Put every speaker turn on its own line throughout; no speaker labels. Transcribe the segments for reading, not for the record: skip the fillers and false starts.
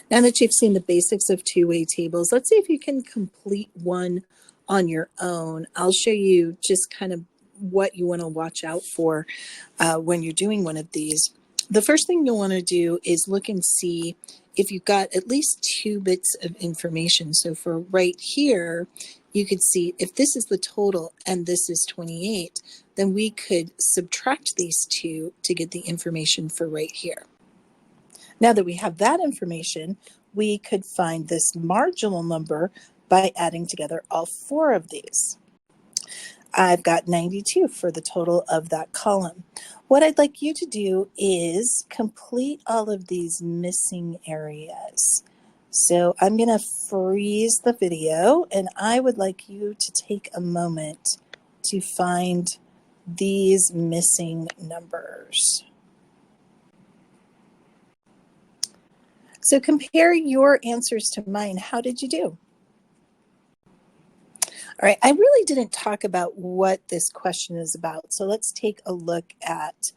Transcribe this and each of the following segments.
Now that you've seen the basics of two-way tables, let's see if you can complete one on your own. I'll show you just kind of what you want to watch out for when you're doing one of these. The first thing you'll want to do is look and see if you've got at least 2 bits of information. So for right here, you could see if this is the total and this is 28, then we could subtract these 2 to get the information for right here. Now that we have that information, we could find this marginal number by adding together all 4 of these. I've got 92 for the total of that column. What I'd like you to do is complete all of these missing areas. So I'm going to freeze the video, and I would like you to take a moment to find these missing numbers. So compare your answers to mine. How did you do? All right, I really didn't talk about what this question is about. So let's take a look at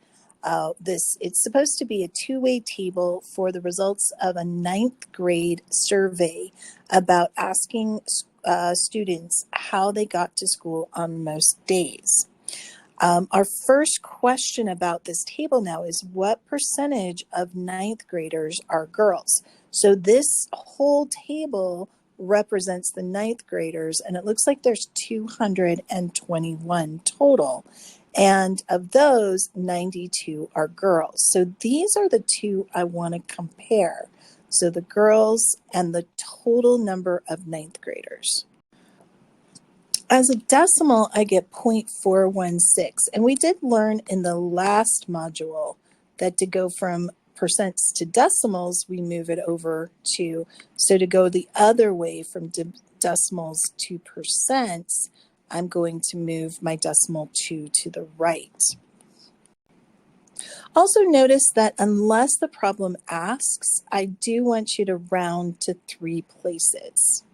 this. It's supposed to be a two-way table for the results of a 9th grade survey about asking students how they got to school on most days. Our first question about this table now is what percentage of 9th graders are girls? So this whole table represents the 9th graders, and it looks like there's 221 total. And of those, 92 are girls. So these are the 2 I want to compare. So the girls and the total number of 9th graders. As a decimal, I get 0.416. And we did learn in the last module that to go from percents to decimals, we move it over to, so to go the other way from decimals to percents, I'm going to move my decimal 2 to the right. Also notice that unless the problem asks, I do want you to round to 3 places.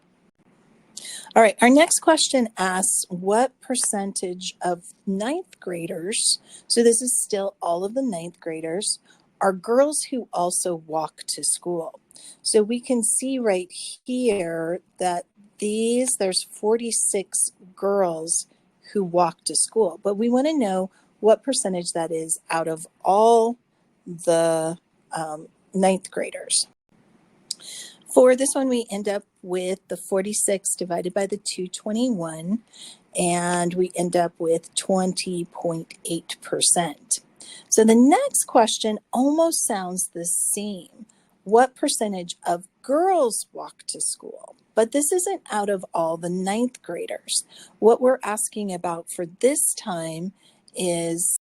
All right, our next question asks what percentage of 9th graders, so this is still all of the 9th graders, are girls who also walk to school. So we can see right here that there's 46 girls who walk to school, but we want to know what percentage that is out of all the 9th graders. For this one, we end up with the 46 divided by the 221, and we end up with 20.8%. So the next question almost sounds the same. What percentage of girls walk to school? But this isn't out of all the 9th graders. What we're asking about for this time is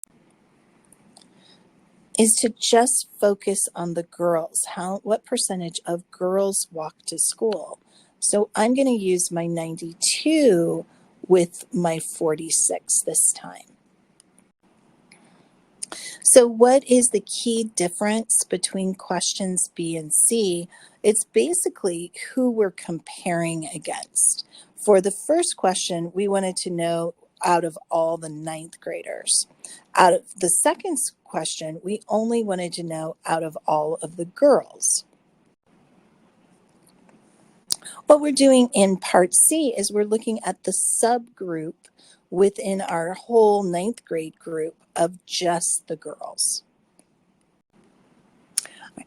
to just focus on the girls. What percentage of girls walk to school? So I'm going to use my 92 with my 46 this time. So what is the key difference between questions B and C? It's basically who we're comparing against. For the first question, we wanted to know out of all the 9th graders. Out of the second question, we only wanted to know out of all of the girls. What we're doing in part C is we're looking at the subgroup within our whole 9th grade group of just the girls.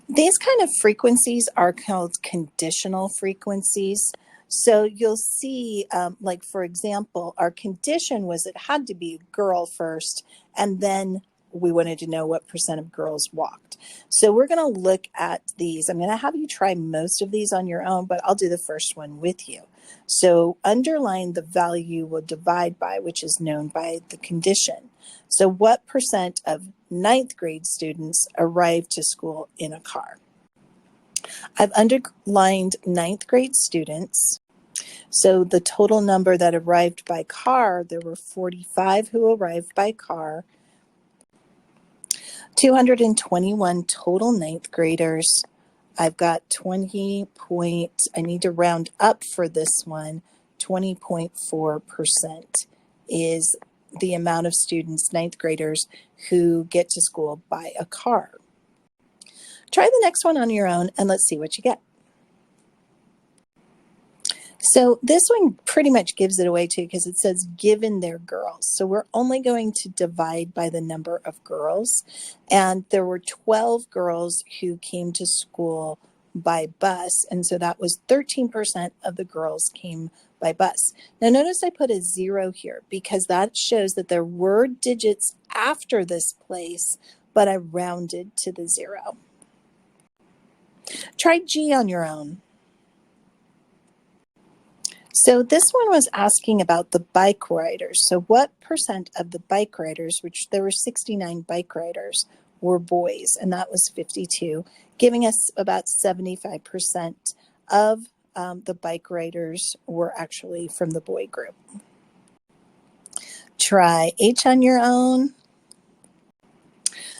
These kind of frequencies are called conditional frequencies. So you'll see, like for example, our condition was it had to be a girl first, and then we wanted to know what percent of girls walked. So we're going to look at these. I'm going to have you try most of these on your own, but I'll do the first one with you. So underline the value we'll divide by, which is known by the condition. So what percent of 9th grade students arrived to school in a car? I've underlined 9th grade students. So the total number that arrived by car, there were 45 who arrived by car, 221 total 9th graders. I've got I need to round up for this one, 20.4% is the amount of students, 9th graders, who get to school by a car. Try the next one on your own and let's see what you get. So this one pretty much gives it away too, because it says given their girls. So we're only going to divide by the number of girls. And there were 12 girls who came to school by bus. And so that was 13% of the girls came by bus. Now notice I put a 0 here because that shows that there were digits after this place, but I rounded to the 0. Try G on your own. So this one was asking about the bike riders. So what percent of the bike riders, which there were 69 bike riders, were boys? And that was 52, giving us about 75% of the bike riders were actually from the boy group. Try H on your own.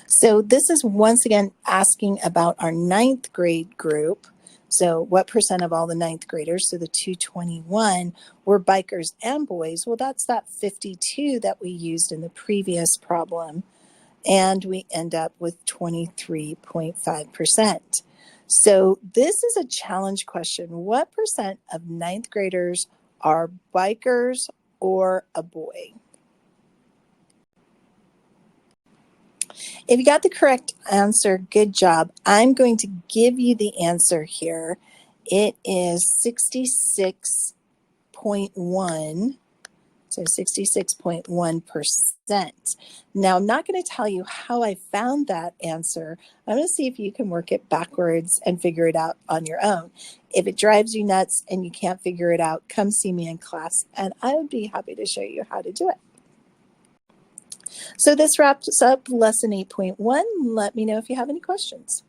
So this is once again asking about our ninth grade group. So what percent of all the ninth graders, so the 221, were bikers and boys? Well, that's that 52 that we used in the previous problem. And we end up with 23.5%. So this is a challenge question. What percent of ninth graders are bikers or a boy? If you got the correct answer, good job. I'm going to give you the answer here. It is 66.1. So 66.1%. Now, I'm not going to tell you how I found that answer. I'm going to see if you can work it backwards and figure it out on your own. If it drives you nuts and you can't figure it out, come see me in class, and I would be happy to show you how to do it. So this wraps up lesson 8.1. Let me know if you have any questions.